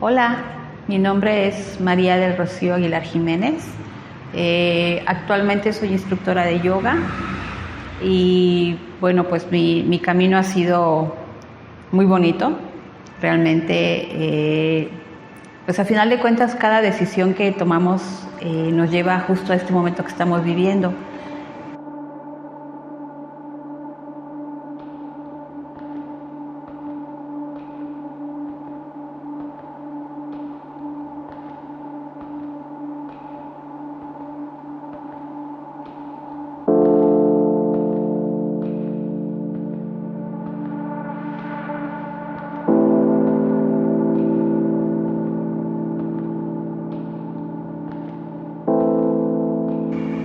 Hola, mi nombre es María del Rocío Aguilar Jiménez. Actualmente soy instructora de yoga y bueno, pues mi camino ha sido muy bonito. Realmente, pues a final de cuentas, cada decisión que tomamos nos lleva justo a este momento que estamos viviendo.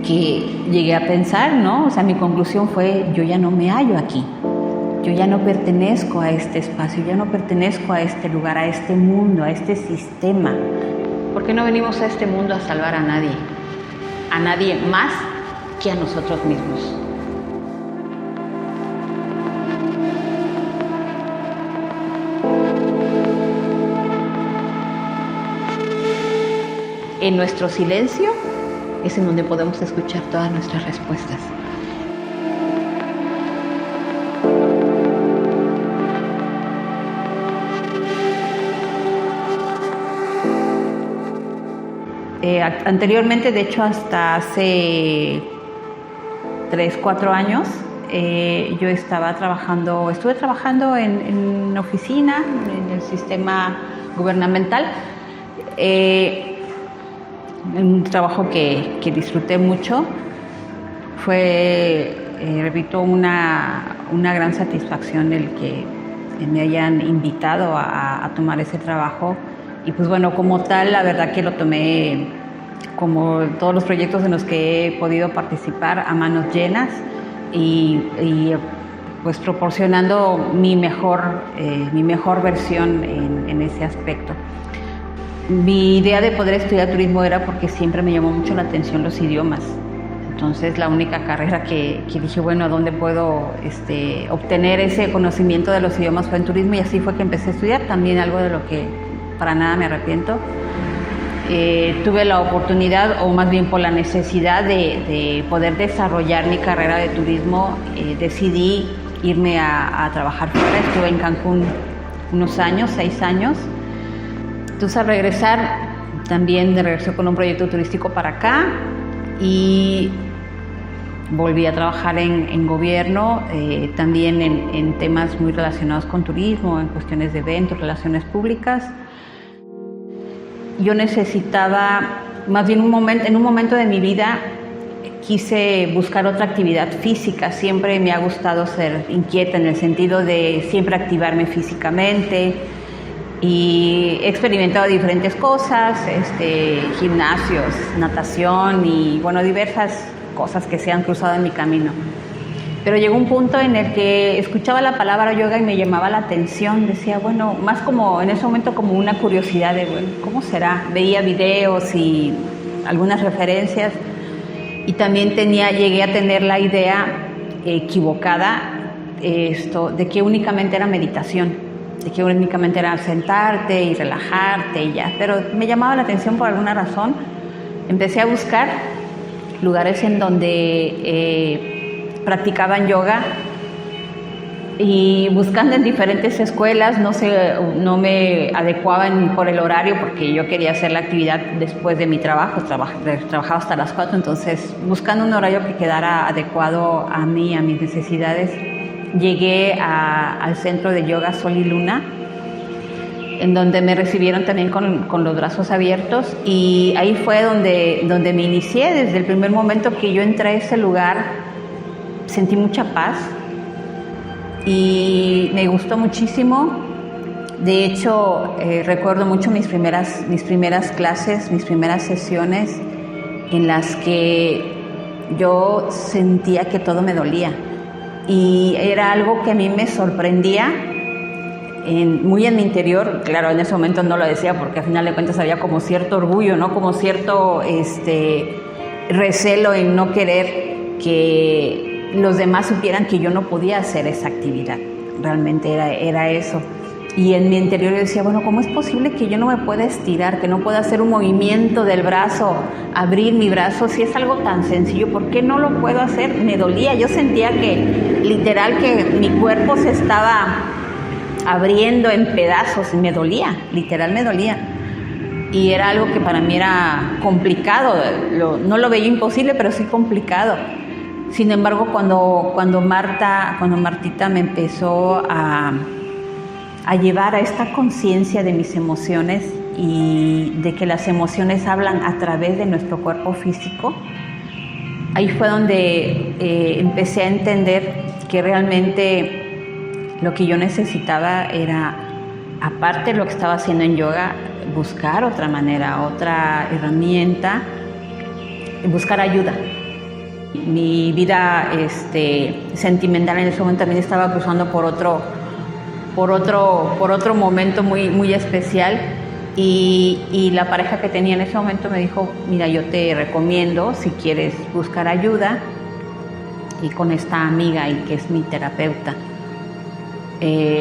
Que llegué a pensar, ¿no? O sea, mi conclusión fue, yo ya no me hallo aquí, yo ya no pertenezco a este espacio, ya no pertenezco a este lugar, a este mundo, a este sistema. ¿Por qué no venimos a este mundo a salvar a nadie más que a nosotros mismos? En nuestro silencio es en donde podemos escuchar todas nuestras respuestas. Anteriormente, de hecho, hasta hace 3, 4 años, yo estuve trabajando en oficina, en el sistema gubernamental. Un trabajo que disfruté mucho. Fue, repito, una gran satisfacción el que me hayan invitado a tomar ese trabajo. Y pues bueno, como tal, la verdad que lo tomé, como todos los proyectos en los que he podido participar, a manos llenas y pues proporcionando mi mejor versión en ese aspecto. Mi idea de poder estudiar turismo era porque siempre me llamó mucho la atención los idiomas. Entonces, la única carrera que dije, bueno, ¿a dónde puedo obtener ese conocimiento de los idiomas? Fue en turismo, y así fue que empecé a estudiar. También algo de lo que para nada me arrepiento. Tuve la oportunidad, o más bien por la necesidad de poder desarrollar mi carrera de turismo, decidí irme a trabajar fuera. Estuve en Cancún unos años, 6 años. Entonces, al regresar, también regresé con un proyecto turístico para acá y volví a trabajar en gobierno, también en temas muy relacionados con turismo, en cuestiones de eventos, relaciones públicas. Yo necesitaba, más bien en un momento de mi vida, quise buscar otra actividad física. Siempre me ha gustado ser inquieta en el sentido de siempre activarme físicamente. Y he experimentado diferentes cosas, gimnasios, natación y bueno, diversas cosas que se han cruzado en mi camino. Pero llegó un punto en el que escuchaba la palabra yoga y me llamaba la atención. Decía, bueno, más como en ese momento como una curiosidad de, bueno, ¿cómo será? Veía videos y algunas referencias, y también llegué a tener la idea equivocada de que únicamente era meditación, de que únicamente era sentarte y relajarte y ya. Pero me llamaba la atención por alguna razón. Empecé a buscar lugares en donde practicaban yoga, y buscando en diferentes escuelas no me adecuaban por el horario, porque yo quería hacer la actividad después de mi trabajo. Trabajaba hasta las 4, entonces buscando un horario que quedara adecuado a mí, a mis necesidades, llegué al centro de yoga Sol y Luna, en donde me recibieron también con los brazos abiertos, y ahí fue donde me inicié. Desde el primer momento que yo entré a ese lugar sentí mucha paz y me gustó muchísimo. De hecho, recuerdo mucho mis primeras clases, mis primeras sesiones, en las que yo sentía que todo me dolía. Y era algo que a mí me sorprendía muy en mi interior. Claro, en ese momento no lo decía, porque al final de cuentas había como cierto orgullo, ¿no? Como cierto recelo en no querer que los demás supieran que yo no podía hacer esa actividad. Realmente era eso. Y en mi interior yo decía, bueno, ¿cómo es posible que yo no me pueda estirar, que no pueda hacer un movimiento del brazo, abrir mi brazo? Si es algo tan sencillo, ¿por qué no lo puedo hacer? Me dolía, yo sentía que literal que mi cuerpo se estaba abriendo en pedazos, me dolía, literal me dolía. Y era algo que para mí era complicado, no lo veía imposible, pero sí complicado. Sin embargo, cuando Martita me empezó a llevar a esta conciencia de mis emociones y de que las emociones hablan a través de nuestro cuerpo físico, ahí fue donde empecé a entender que realmente lo que yo necesitaba era, aparte de lo que estaba haciendo en yoga, buscar otra manera, otra herramienta, buscar ayuda. Mi vida sentimental en ese momento también estaba cruzando por otro momento muy especial, y la pareja que tenía en ese momento me dijo, mira, yo te recomiendo si quieres buscar ayuda, y con esta amiga y que es mi terapeuta.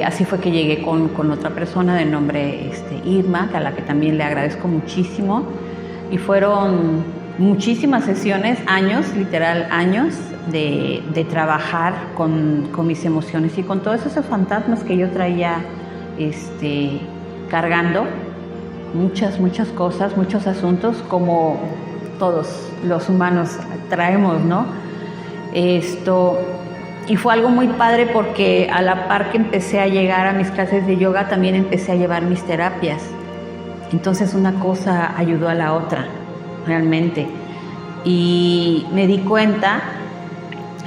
Así fue que llegué con otra persona de nombre Irma, a la que también le agradezco muchísimo, y fueron muchísimas sesiones, años, literal años de trabajar con mis emociones y con todos esos fantasmas que yo traía cargando, muchas cosas, muchos asuntos, como todos los humanos traemos, ¿no? Y fue algo muy padre porque a la par que empecé a llegar a mis clases de yoga, también empecé a llevar mis terapias. Entonces una cosa ayudó a la otra, realmente. Y me di cuenta,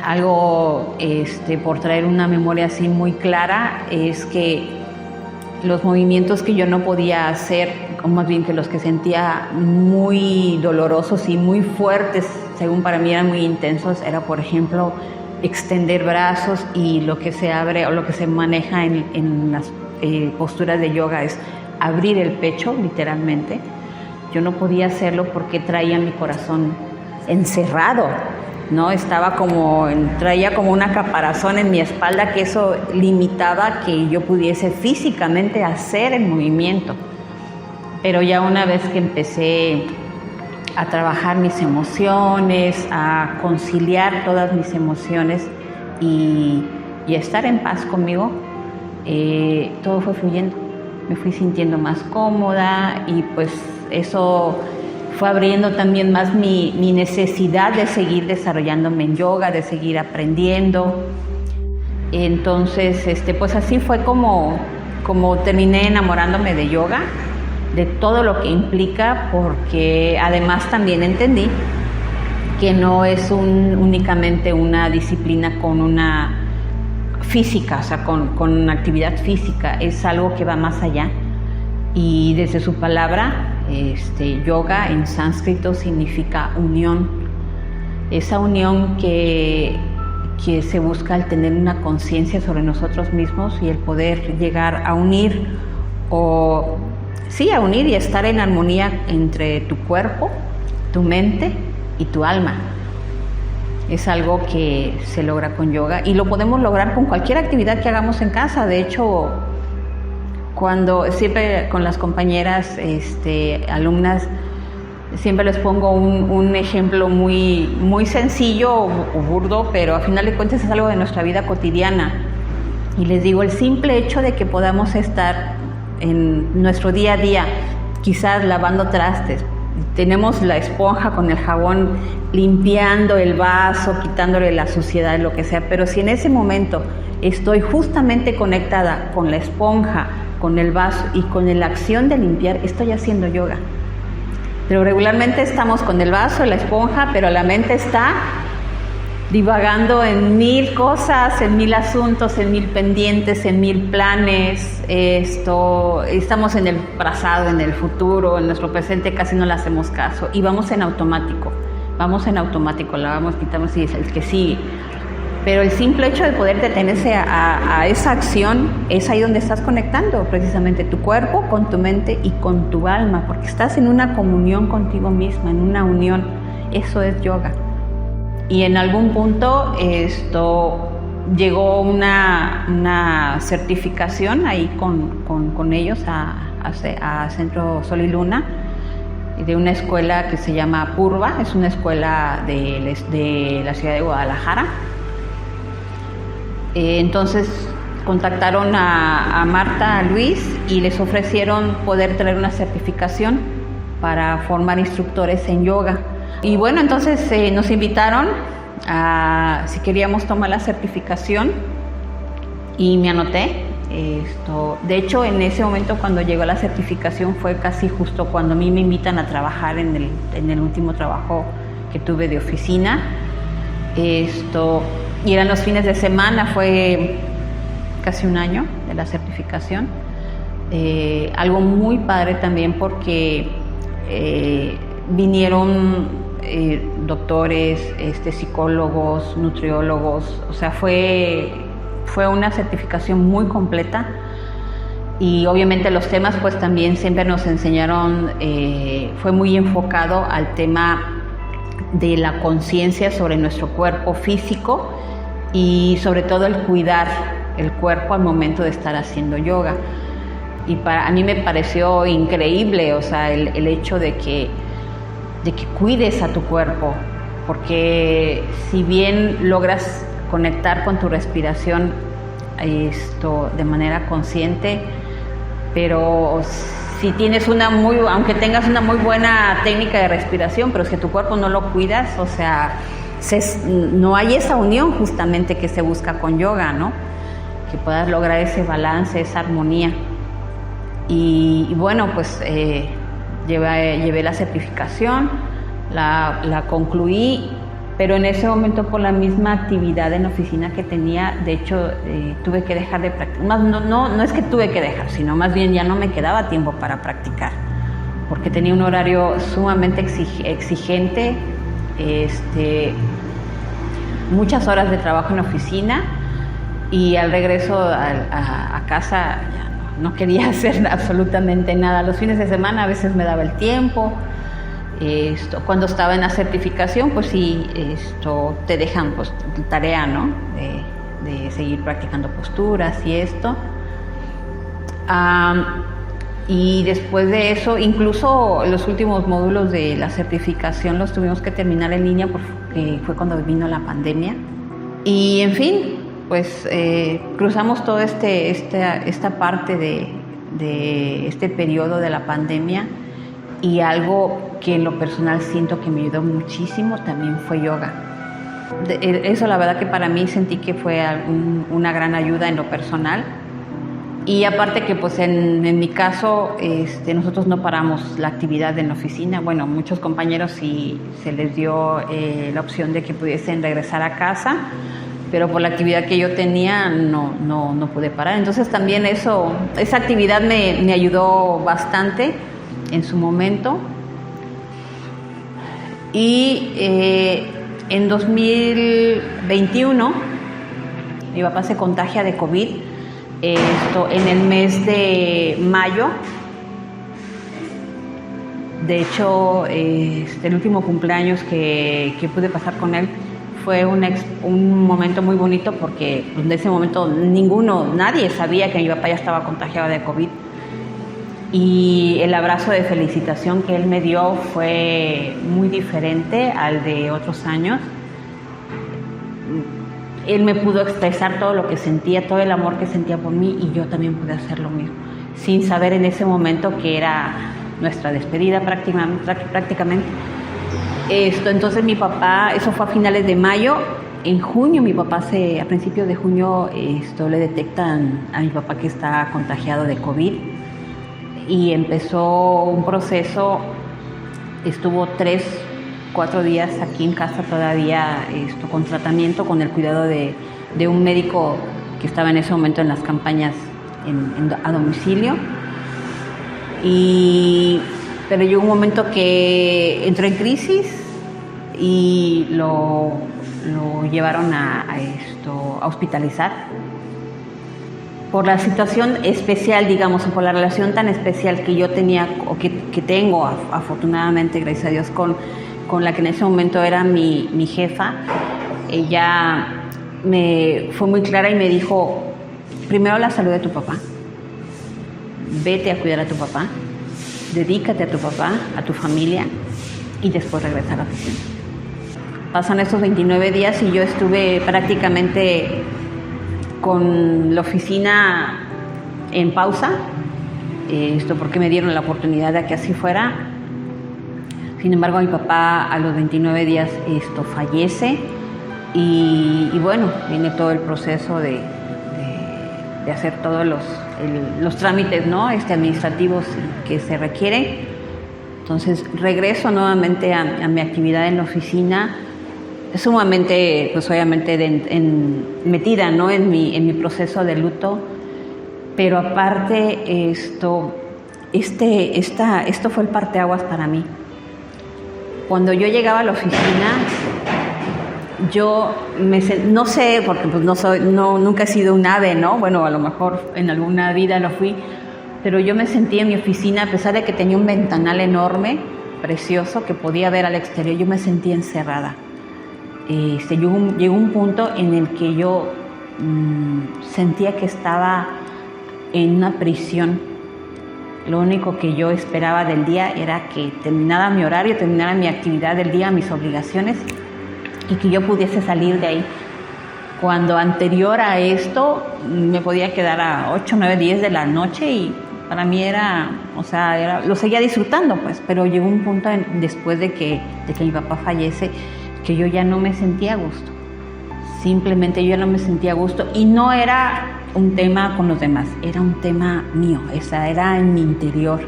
algo por traer una memoria así muy clara, es que los movimientos que yo no podía hacer, o más bien que los que sentía muy dolorosos y muy fuertes, según para mí eran muy intensos, era, por ejemplo, extender brazos, y lo que se abre o lo que se maneja en las posturas de yoga es abrir el pecho, literalmente. Yo no podía hacerlo porque traía mi corazón encerrado, ¿no? Traía como una caparazón en mi espalda, que eso limitaba que yo pudiese físicamente hacer el movimiento. Pero ya una vez que empecé a trabajar mis emociones, a conciliar todas mis emociones y a estar en paz conmigo, todo fue fluyendo. Me fui sintiendo más cómoda, y pues eso fue abriendo también más mi necesidad de seguir desarrollándome en yoga, de seguir aprendiendo. Entonces, pues así fue como terminé enamorándome de yoga, de todo lo que implica, porque además también entendí que no es únicamente una disciplina con una física, o sea, con una actividad física, es algo que va más allá. Y desde su palabra, yoga en sánscrito significa unión, esa unión que se busca al tener una conciencia sobre nosotros mismos y el poder llegar a unir, a unir y estar en armonía entre tu cuerpo, tu mente y tu alma. Es algo que se logra con yoga, y lo podemos lograr con cualquier actividad que hagamos en casa. De hecho, cuando siempre con las compañeras alumnas, siempre les pongo un ejemplo muy sencillo o burdo, pero a final de cuentas es algo de nuestra vida cotidiana. Y les digo, el simple hecho de que podamos estar en nuestro día a día, quizás lavando trastes, tenemos la esponja con el jabón limpiando el vaso, quitándole la suciedad, lo que sea, pero si en ese momento estoy justamente conectada con la esponja, con el vaso y con la acción de limpiar, estoy haciendo yoga. Pero regularmente estamos con el vaso y la esponja, pero la mente está divagando en 1000 cosas, en 1000 asuntos, en 1000 pendientes, en 1000 planes. Estamos en el pasado, en el futuro, en nuestro presente casi no le hacemos caso y vamos en automático, lavamos, quitamos y es el que sigue. Pero el simple hecho de poder detenerse a esa acción, es ahí donde estás conectando precisamente tu cuerpo con tu mente y con tu alma, porque estás en una comunión contigo misma, en una unión. Eso es yoga. Y en algún punto llegó una certificación ahí con ellos a Centro Sol y Luna, de una escuela que se llama Purva, es una escuela de la ciudad de Guadalajara. Entonces contactaron a Marta, a Luis, y les ofrecieron poder traer una certificación para formar instructores en yoga. Y bueno, entonces nos invitaron a si queríamos tomar la certificación y me anoté. De hecho, en ese momento cuando llegó la certificación fue casi justo cuando a mí me invitan a trabajar en el último trabajo que tuve de oficina. Y eran los fines de semana, fue casi un año de la certificación. Algo muy padre también porque vinieron doctores, psicólogos, nutriólogos, o sea, fue una certificación muy completa. Y obviamente los temas pues también siempre nos enseñaron, fue muy enfocado al tema de la conciencia sobre nuestro cuerpo físico y sobre todo el cuidar el cuerpo al momento de estar haciendo yoga. Y a mí me pareció increíble, o sea, el hecho de que cuides a tu cuerpo, porque si bien logras conectar con tu respiración de manera consciente, pero si tienes aunque tengas una muy buena técnica de respiración, pero si tu cuerpo no lo cuidas, o sea, no hay esa unión justamente que se busca con yoga, ¿no? Que puedas lograr ese balance, esa armonía. Y bueno, pues llevé la certificación, la concluí, pero en ese momento por la misma actividad en la oficina que tenía, de hecho tuve que dejar de practicar. No es que tuve que dejar, sino más bien ya no me quedaba tiempo para practicar, porque tenía un horario sumamente exigente, muchas horas de trabajo en la oficina, y al regreso a casa ya no quería hacer absolutamente nada. Los fines de semana a veces me daba el tiempo. Cuando estaba en la certificación, pues sí, te dejan pues tarea, ¿no? De seguir practicando posturas y esto. Y después de eso, incluso los últimos módulos de la certificación los tuvimos que terminar en línea porque fue cuando vino la pandemia. Y en fin, pues cruzamos toda esta parte de este periodo de la pandemia, y algo que en lo personal siento que me ayudó muchísimo también fue yoga. Eso la verdad que para mí sentí que fue una gran ayuda en lo personal. Y aparte que pues en mi caso nosotros no paramos la actividad en la oficina. Bueno, muchos compañeros sí se les dio la opción de que pudiesen regresar a casa, pero por la actividad que yo tenía no pude parar. Entonces también esa actividad me ayudó bastante en su momento. Y en 2021 mi papá se contagia de COVID en el mes de mayo. De hecho, el último cumpleaños que pude pasar con él fue un momento muy bonito, porque en ese momento nadie sabía que mi papá ya estaba contagiado de COVID. Y el abrazo de felicitación que él me dio fue muy diferente al de otros años. Él me pudo expresar todo lo que sentía, todo el amor que sentía por mí, y yo también pude hacer lo mismo, sin saber en ese momento que era nuestra despedida prácticamente. Entonces mi papá, eso fue a finales de mayo. En junio a principios de junio le detectan a mi papá que está contagiado de COVID, y empezó un proceso. Estuvo 3-4 días aquí en casa todavía con tratamiento, con el cuidado de un médico que estaba en ese momento en las campañas a domicilio. Pero llegó un momento que entró en crisis y lo llevaron a hospitalizar por la situación especial, digamos, por la relación tan especial que yo tenía, o que tengo afortunadamente, gracias a Dios, con la que en ese momento era mi jefa. Ella fue muy clara y me dijo, primero la salud de tu papá, vete a cuidar a tu papá, dedícate a tu papá, a tu familia y después regresa a la oficina. Pasan estos 29 días y yo estuve prácticamente con la oficina en pausa, porque me dieron la oportunidad de que así fuera. Sin embargo, mi papá a los 29 días fallece y bueno, viene todo el proceso de hacer todos los trámites, ¿no? administrativos que se requieren. Entonces regreso nuevamente a mi actividad en la oficina, sumamente, pues obviamente metida, ¿no? en mi proceso de luto, pero aparte esto fue el parteaguas para mí. Cuando yo llegaba a la oficina, yo no sé, porque pues nunca he sido un ave, ¿no? Bueno, a lo mejor en alguna vida lo fui, pero yo me sentía en mi oficina, a pesar de que tenía un ventanal enorme, precioso, que podía ver al exterior, yo me sentía encerrada. Llegó un punto en el que yo sentía que estaba en una prisión. Lo único que yo esperaba del día era que terminara mi horario, terminara mi actividad del día, mis obligaciones, y que yo pudiese salir de ahí. Cuando anterior a esto me podía quedar a 8, 9, 10 de la noche y para mí lo seguía disfrutando, pues, pero llegó un punto después de que mi papá fallece que yo ya no me sentía a gusto. Simplemente yo ya no me sentía a gusto y no era un tema con los demás, era un tema mío, era en mi interior.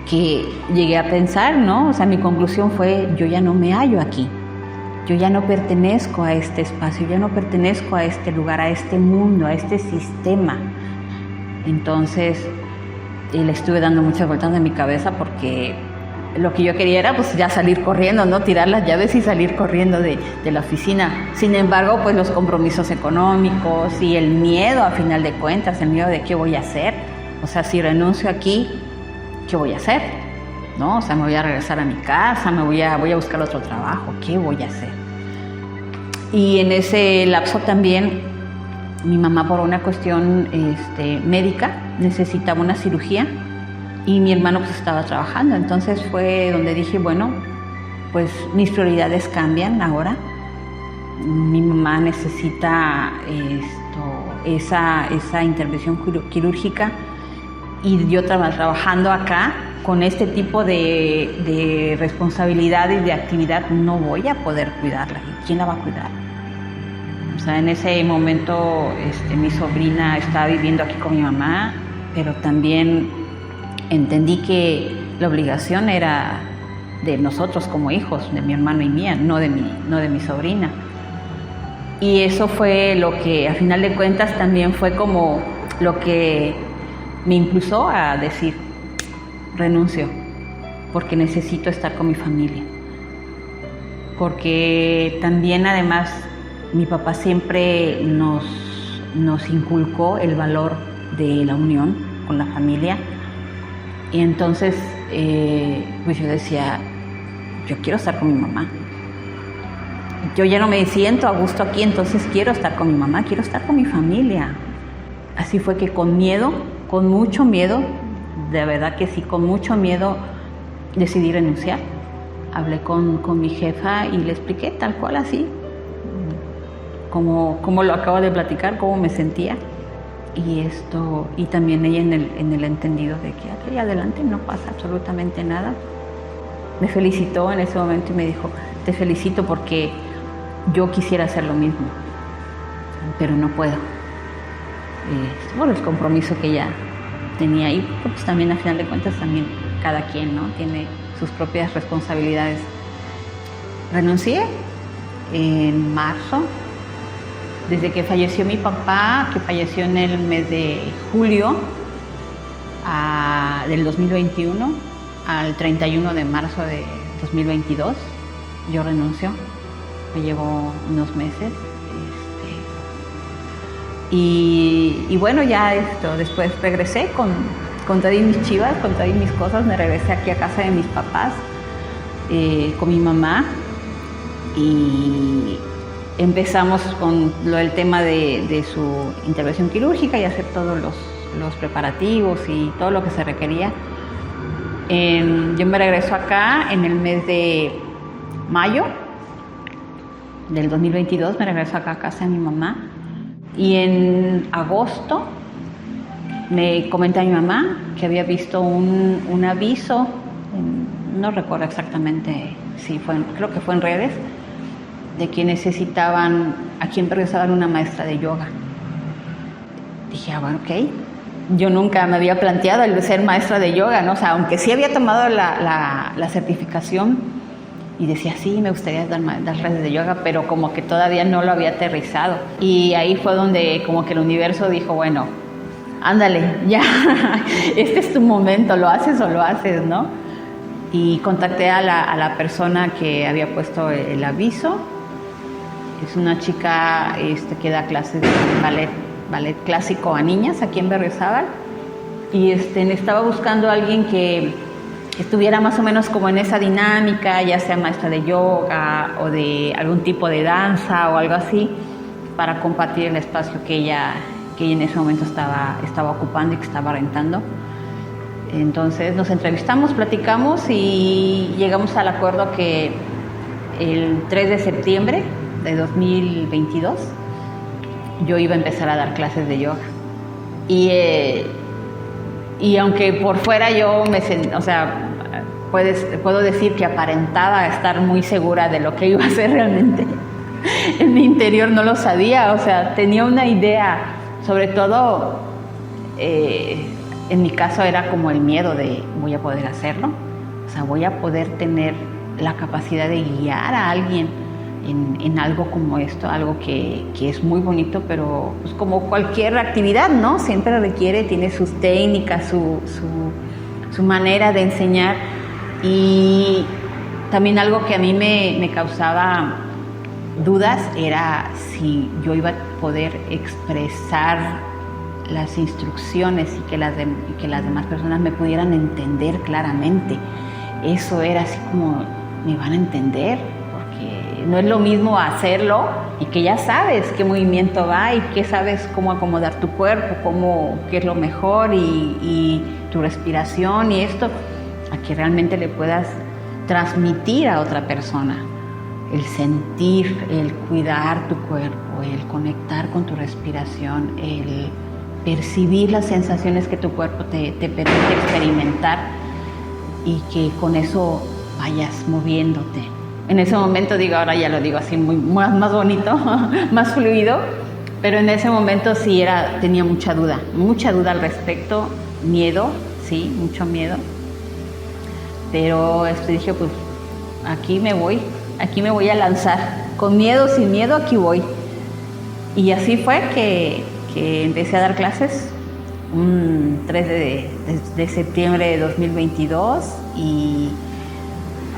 Que llegué a pensar, ¿no? Mi conclusión fue, yo ya no me hallo aquí, yo ya no pertenezco a este espacio, ya no pertenezco a este lugar, a este mundo, a este sistema. Entonces, le estuve dando muchas vueltas en mi cabeza porque lo que yo quería era pues ya salir corriendo, ¿no? Tirar las llaves y salir corriendo de la oficina. Sin embargo, pues los compromisos económicos y el miedo, a final de cuentas, el miedo de qué voy a hacer. Si renuncio aquí, ¿qué voy a hacer? ¿No? Me voy a regresar a mi casa, voy a buscar otro trabajo, ¿qué voy a hacer? Y en ese lapso también mi mamá, por una cuestión médica, necesitaba una cirugía y mi hermano pues estaba trabajando. Entonces fue donde dije, bueno, pues mis prioridades cambian ahora. Mi mamá necesita esa intervención quirúrgica y yo trabajando acá con este tipo de responsabilidad y de actividad no voy a poder cuidarla. ¿Y quién la va a cuidar? En ese momento mi sobrina estaba viviendo aquí con mi mamá, pero también entendí que la obligación era de nosotros como hijos, de mi hermano y mía, no de mi sobrina. Y eso fue lo que, a final de cuentas, también fue como lo que me impulsó a decir, renuncio, porque necesito estar con mi familia. Porque también, además, mi papá siempre nos inculcó el valor de la unión con la familia. Y entonces, pues yo decía, yo quiero estar con mi mamá. Yo ya no me siento a gusto aquí, entonces quiero estar con mi mamá, quiero estar con mi familia. Así fue que con miedo, con mucho miedo, de verdad que sí, con mucho miedo, decidí renunciar. Hablé con mi jefa y le expliqué tal cual así, como lo acabo de platicar, cómo me sentía. Y también ella en el entendido de que ok, adelante, no pasa absolutamente nada. Me felicitó en ese momento y me dijo, te felicito porque yo quisiera hacer lo mismo, pero no puedo. Por el compromiso que ella tenía ahí, pues también, a final de cuentas, también cada quien, ¿no?, tiene sus propias responsabilidades. Renuncié en marzo, desde que falleció mi papá, que falleció en el mes de julio del 2021 al 31 de marzo de 2022, yo renuncio. Me llevó unos meses. Y bueno, ya después regresé con todas mis chivas, con todas mis cosas. Me regresé aquí a casa de mis papás, con mi mamá. y empezamos con el tema de su intervención quirúrgica y hacer todos los preparativos y todo lo que se requería. Yo me regreso acá en el mes de mayo del 2022, me regreso acá a casa de mi mamá, y en agosto me comenta mi mamá que había visto un aviso, no recuerdo exactamente si fue, creo que fue en redes, de que necesitaban, aquí en regresaban una maestra de yoga. Dije, bueno, ok. Yo nunca me había planteado el ser maestra de yoga, ¿no? O sea, aunque sí había tomado la certificación y decía, sí, me gustaría dar clases de yoga, pero como que todavía no lo había aterrizado. Y ahí fue donde como que el universo dijo, bueno, ándale, ya, este es tu momento, lo haces o lo haces, ¿no? Y contacté a la persona que había puesto el aviso. Es una chica que da clases de ballet clásico a niñas aquí en Berriozábal, y estaba buscando a alguien que estuviera más o menos como en esa dinámica, ya sea maestra de yoga o de algún tipo de danza o algo así, para compartir el espacio que ella en ese momento estaba ocupando y que estaba rentando. Entonces nos entrevistamos, platicamos y llegamos al acuerdo que el 3 de septiembre de 2022 yo iba a empezar a dar clases de yoga. Y aunque por fuera yo puedo decir que aparentaba estar muy segura de lo que iba a hacer realmente, en mi interior no lo sabía, o sea, tenía una idea, sobre todo en mi caso era como el miedo de voy a poder hacerlo, o sea, voy a poder tener la capacidad de guiar a alguien en algo como esto, algo que es muy bonito, pero pues como cualquier actividad, ¿no? Siempre tiene sus técnicas, su manera de enseñar. Y también algo que a mí me causaba dudas era si yo iba a poder expresar las instrucciones y que las demás personas me pudieran entender claramente. Eso era así como, ¿me van a entender? No es lo mismo hacerlo y que ya sabes qué movimiento va y que sabes cómo acomodar tu cuerpo, qué es lo mejor y tu respiración y esto, a que realmente le puedas transmitir a otra persona el sentir, el cuidar tu cuerpo, el conectar con tu respiración, el percibir las sensaciones que tu cuerpo te permite experimentar y que con eso vayas moviéndote. En ese momento, ahora ya lo digo así más bonito, más fluido, pero en ese momento sí tenía mucha duda al respecto, miedo, sí, mucho miedo. Pero dije, pues aquí me voy a lanzar, con miedo, sin miedo, aquí voy. Y así fue que empecé a dar clases un 3 de septiembre de 2022 y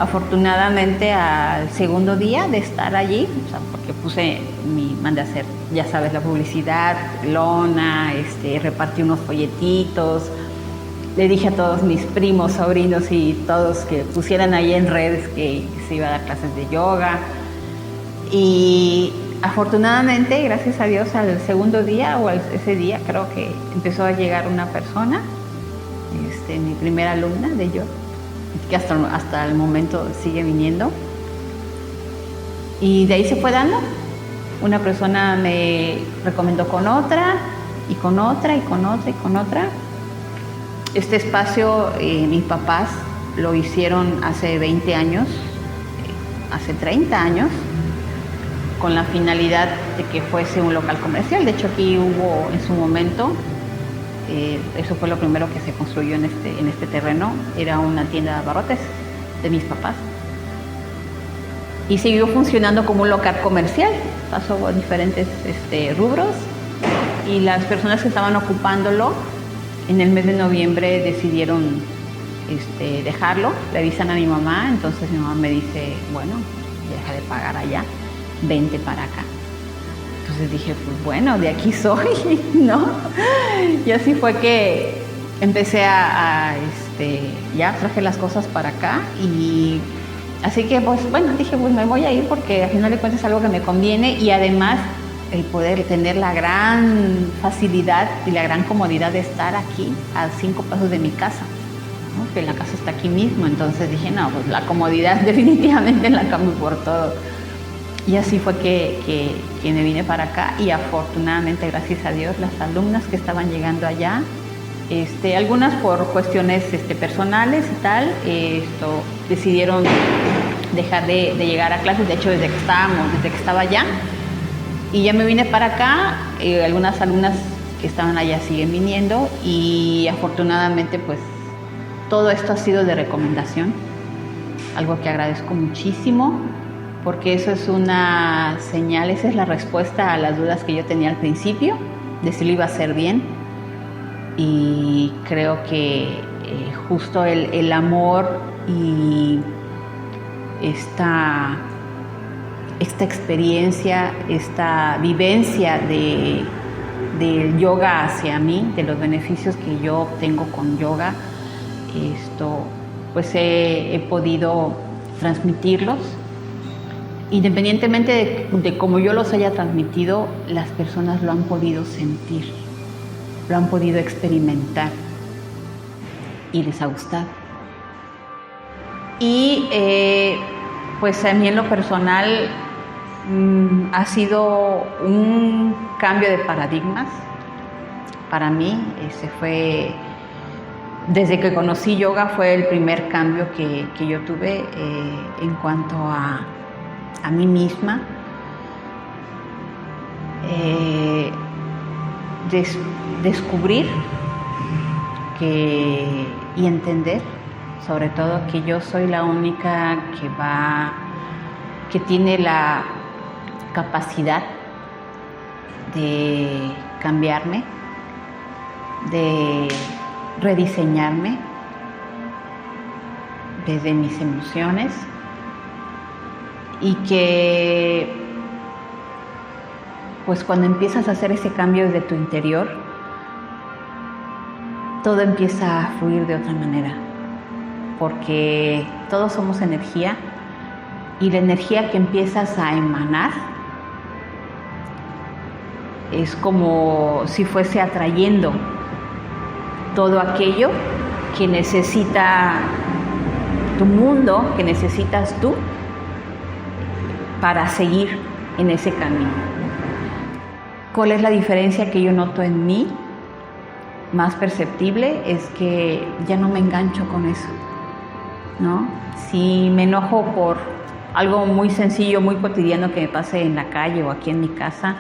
afortunadamente al segundo día de estar allí, o sea, porque mandé a hacer, ya sabes, la publicidad, lona, repartí unos folletitos, le dije a todos mis primos, sobrinos y todos que pusieran ahí en redes que se iba a dar clases de yoga. Y afortunadamente, gracias a Dios, al segundo día o ese día creo que empezó a llegar una persona, mi primera alumna de yoga, que hasta el momento sigue viniendo. Y de ahí se fue dando. Una persona me recomendó con otra, y con otra, y con otra, y con otra. Este espacio mis papás lo hicieron hace 20 años, hace 30 años, con la finalidad de que fuese un local comercial. De hecho, aquí hubo en su momento, eso fue lo primero que se construyó en este terreno, era una tienda de abarrotes de mis papás. Y siguió funcionando como un local comercial, pasó por diferentes rubros, y las personas que estaban ocupándolo en el mes de noviembre decidieron dejarlo. Le avisan a mi mamá, entonces mi mamá me dice, bueno, deja de pagar allá, vente para acá. Entonces dije, pues bueno, de aquí soy, ¿no? Y así fue que empecé ya traje las cosas para acá y Así que pues bueno, dije pues me voy a ir porque al final de cuentas es algo que me conviene y además el poder tener la gran facilidad y la gran comodidad de estar aquí a 5 pasos de mi casa, ¿no? Que la casa está aquí mismo, entonces dije no, pues la comodidad definitivamente la cambio por todo. Y así fue que me vine para acá y afortunadamente, gracias a Dios, las alumnas que estaban llegando allá, algunas por cuestiones personales y tal, decidieron dejar de llegar a clases, de hecho desde que estaba allá, y ya me vine para acá, algunas alumnas que estaban allá siguen viniendo y afortunadamente pues todo esto ha sido de recomendación, algo que agradezco muchísimo, porque eso es una señal, esa es la respuesta a las dudas que yo tenía al principio, de si lo iba a hacer bien. Y creo que justo el amor y esta experiencia, esta vivencia del yoga hacia mí, de los beneficios que yo obtengo con yoga, pues he podido transmitirlos. Independientemente de cómo yo los haya transmitido, las personas lo han podido sentir, lo han podido experimentar y les ha gustado. Y pues a mí en lo personal ha sido un cambio de paradigmas. Para mí desde que conocí yoga fue el primer cambio que yo tuve en cuanto a mí misma. Descubrir y entender, sobre todo, que yo soy la única que tiene la capacidad de cambiarme, de rediseñarme desde mis emociones, y que pues cuando empiezas a hacer ese cambio desde tu interior, todo empieza a fluir de otra manera, porque todos somos energía y la energía que empiezas a emanar es como si fuese atrayendo todo aquello que necesita tu mundo, que necesitas tú para seguir en ese camino. ¿Cuál es la diferencia que yo noto en mí? Más perceptible es que ya no me engancho con eso, ¿no? Si me enojo por algo muy sencillo, muy cotidiano que me pase en la calle o aquí en mi casa,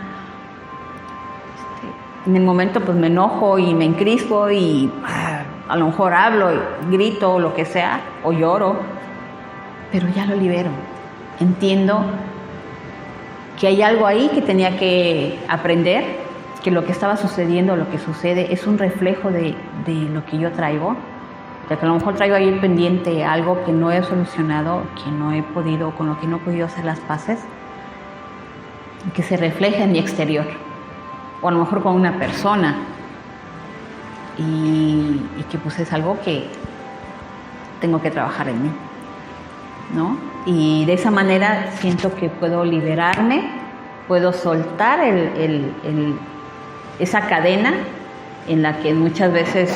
en el momento pues me enojo y me encrispo y a lo mejor hablo, y grito o lo que sea, o lloro, pero ya lo libero. Entiendo que hay algo ahí que tenía que aprender, que lo que estaba sucediendo, lo que sucede, es un reflejo de lo que yo traigo. O sea, que a lo mejor traigo ahí pendiente algo que no he solucionado, con lo que no he podido hacer las paces, y que se refleja en mi exterior, o a lo mejor con una persona, y que pues es algo que tengo que trabajar en mí, ¿no? Y de esa manera siento que puedo liberarme, puedo soltar esa cadena en la que muchas veces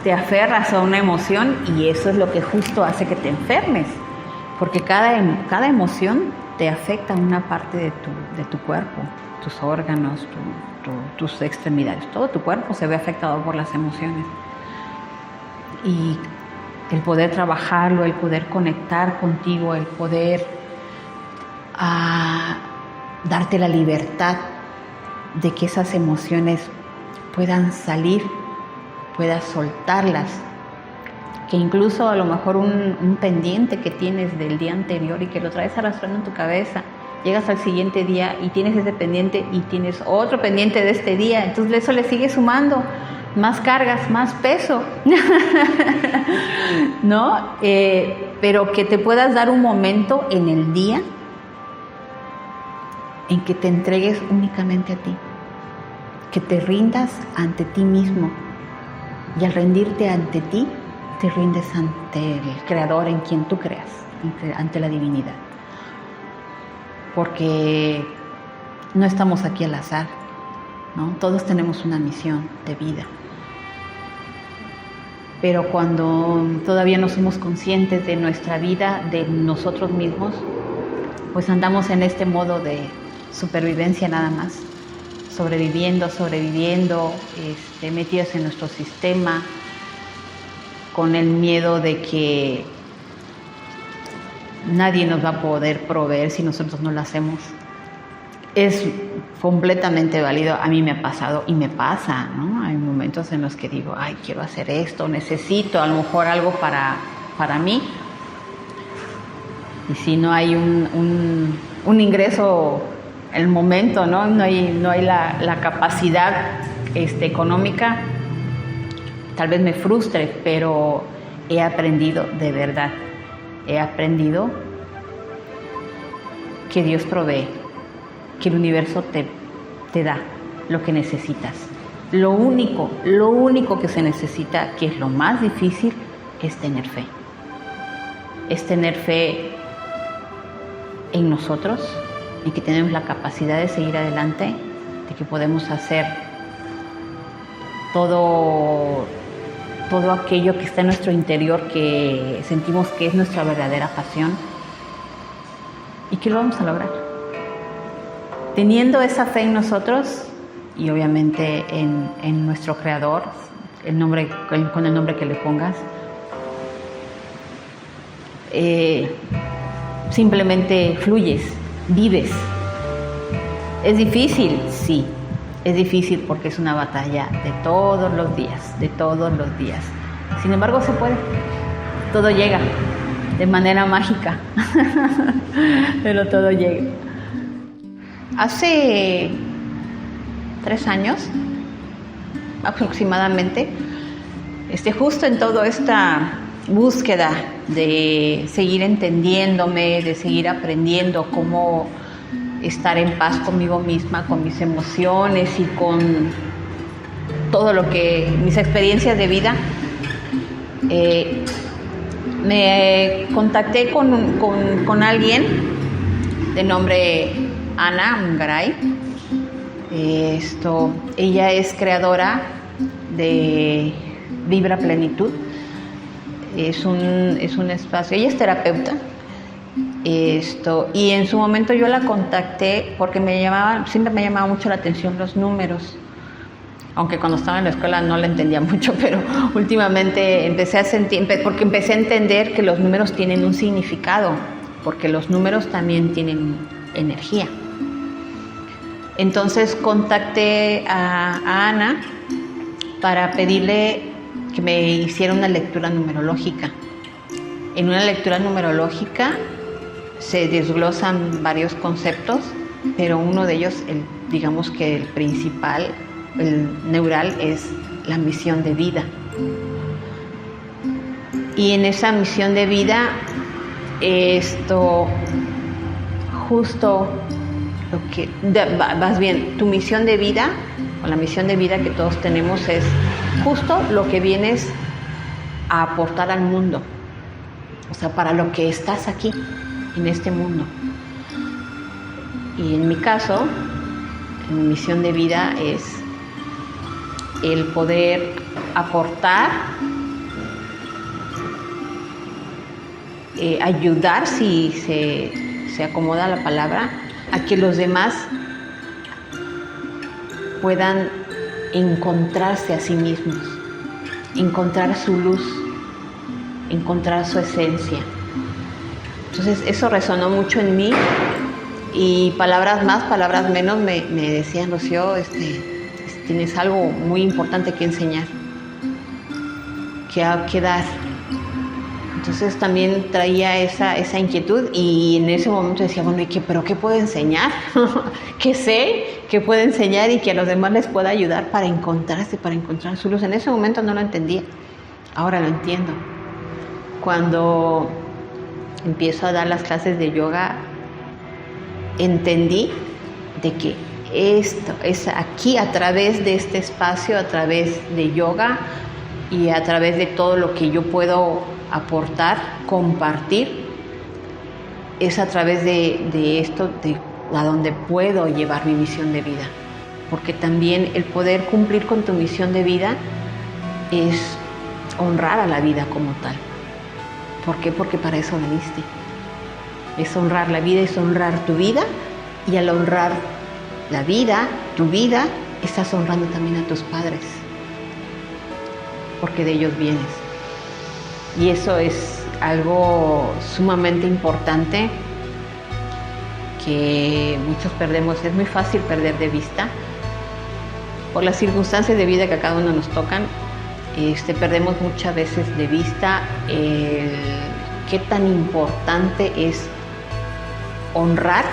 te aferras a una emoción, y eso es lo que justo hace que te enfermes, porque cada emoción te afecta a una parte de tu cuerpo, tus órganos, tus extremidades, todo tu cuerpo se ve afectado por las emociones. Y el poder trabajarlo, el poder conectar contigo, el poder darte la libertad de que esas emociones puedan salir, puedas soltarlas, que incluso a lo mejor un pendiente que tienes del día anterior y que lo traes arrastrando en tu cabeza, llegas al siguiente día y tienes ese pendiente y tienes otro pendiente de este día, entonces eso le sigue sumando más cargas, más peso, ¿no? Pero que te puedas dar un momento en el día en que te entregues únicamente a ti, que te rindas ante ti mismo, y al rendirte ante ti, te rindes ante el Creador en quien tú creas. ante la divinidad. Porque no estamos aquí al azar, ¿no? Todos tenemos una misión de vida. Pero cuando todavía no somos conscientes de nuestra vida, de nosotros mismos, pues andamos en este modo de supervivencia nada más, sobreviviendo, metidos en nuestro sistema, con el miedo de que nadie nos va a poder proveer si nosotros no lo hacemos. Es completamente válido, a mí me ha pasado y me pasa, ¿no? Hay momentos en los que digo, ay, quiero hacer esto, necesito a lo mejor algo para mí. Y si no hay un ingreso en el momento, ¿no? No hay la capacidad económica, tal vez me frustre, pero he aprendido de verdad, que Dios provee, que el universo te da lo que necesitas. Lo único que se necesita, que es lo más difícil, es tener fe. Es tener fe en nosotros, y que tenemos la capacidad de seguir adelante, de que podemos hacer todo aquello que está en nuestro interior, que sentimos que es nuestra verdadera pasión, y que lo vamos a lograr. Teniendo esa fe en nosotros y obviamente en nuestro Creador, con el nombre que le pongas, simplemente fluyes, vives. ¿Es difícil? Sí, es difícil porque es una batalla de todos los días. Sin embargo, se puede. Todo llega de manera mágica, pero todo llega. Hace 3 años aproximadamente, justo en toda esta búsqueda de seguir entendiéndome, de seguir aprendiendo cómo estar en paz conmigo misma, con mis emociones y con todo lo que mis experiencias de vida, me contacté con alguien de nombre Ana Ungaray. Ella es creadora de Vibra Plenitud. Es un espacio, ella es terapeuta, y en su momento yo la contacté porque siempre me llamaba mucho la atención los números, aunque cuando estaba en la escuela no la entendía mucho, pero últimamente empecé a entender que los números tienen un significado, porque los números también tienen energía. Entonces contacté a Ana para pedirle que me hiciera una lectura numerológica. En una lectura numerológica se desglosan varios conceptos, pero uno de ellos, digamos que el principal, el neural, es la misión de vida. Y en esa misión de vida, tu misión de vida, o la misión de vida que todos tenemos, es justo lo que vienes a aportar al mundo, o sea, para lo que estás aquí, en este mundo. Y en mi caso, mi misión de vida es el poder aportar, ayudar, si se acomoda la palabra, a que los demás puedan encontrarse a sí mismos, encontrar su luz, encontrar su esencia. Entonces eso resonó mucho en mí, y palabras más, palabras menos me decían, Rocío, tienes algo muy importante que enseñar, que dar. Entonces también traía esa inquietud, y en ese momento decía, bueno, ¿pero qué puedo enseñar? ¿Qué sé? ¿Qué puedo enseñar y que a los demás les pueda ayudar para encontrarse, para encontrar su luz? En ese momento no lo entendía, ahora lo entiendo. Cuando empiezo a dar las clases de yoga, entendí de que esto es aquí, a través de este espacio, a través de yoga y a través de todo lo que yo puedo aportar, compartir, es a través de esto a donde puedo llevar mi misión de vida. Porque también el poder cumplir con tu misión de vida es honrar a la vida como tal. ¿Por qué? Porque para eso veniste. Es honrar la vida, es honrar tu vida, y al honrar la vida, tu vida, estás honrando también a tus padres, porque de ellos vienes. Y eso es algo sumamente importante que muchos perdemos. Es muy fácil perder de vista por las circunstancias de vida que a cada uno nos tocan. Perdemos muchas veces de vista qué tan importante es honrar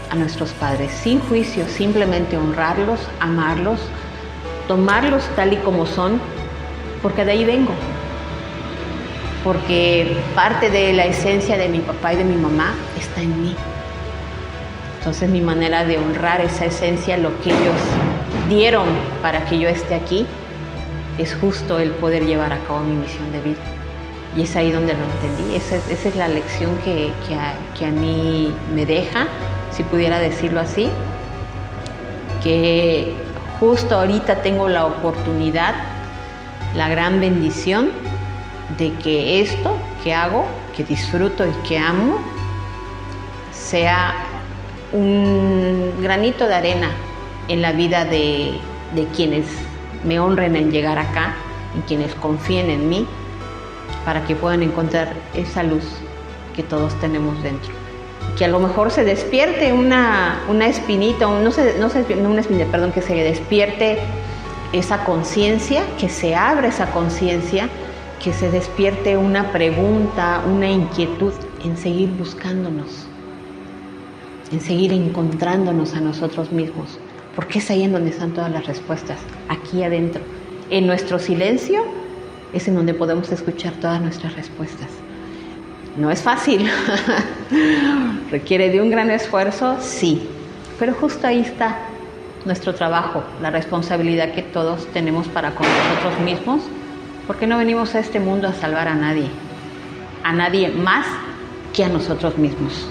a nuestros padres sin juicio, simplemente honrarlos, amarlos, tomarlos tal y como son, porque de ahí vengo, porque parte de la esencia de mi papá y de mi mamá está en mí. Entonces mi manera de honrar esa esencia, lo que ellos dieron para que yo esté aquí, es justo el poder llevar a cabo mi misión de vida. Y es ahí donde lo entendí. Esa es la lección que a mí me deja, si pudiera decirlo así, que justo ahorita tengo la oportunidad, la gran bendición de que esto que hago, que disfruto y que amo, sea un granito de arena en la vida de quienes me honren en llegar acá y quienes confíen en mí, para que puedan encontrar esa luz que todos tenemos dentro. Que a lo mejor se despierte una espinita, que se despierte esa conciencia, que se abra esa conciencia, que se despierte una pregunta, una inquietud en seguir buscándonos, en seguir encontrándonos a nosotros mismos, porque es ahí en donde están todas las respuestas, aquí adentro. En nuestro silencio es en donde podemos escuchar todas nuestras respuestas. No es fácil, requiere de un gran esfuerzo, sí, pero justo ahí está nuestro trabajo, la responsabilidad que todos tenemos para con nosotros mismos, porque no venimos a este mundo a salvar a nadie más que a nosotros mismos.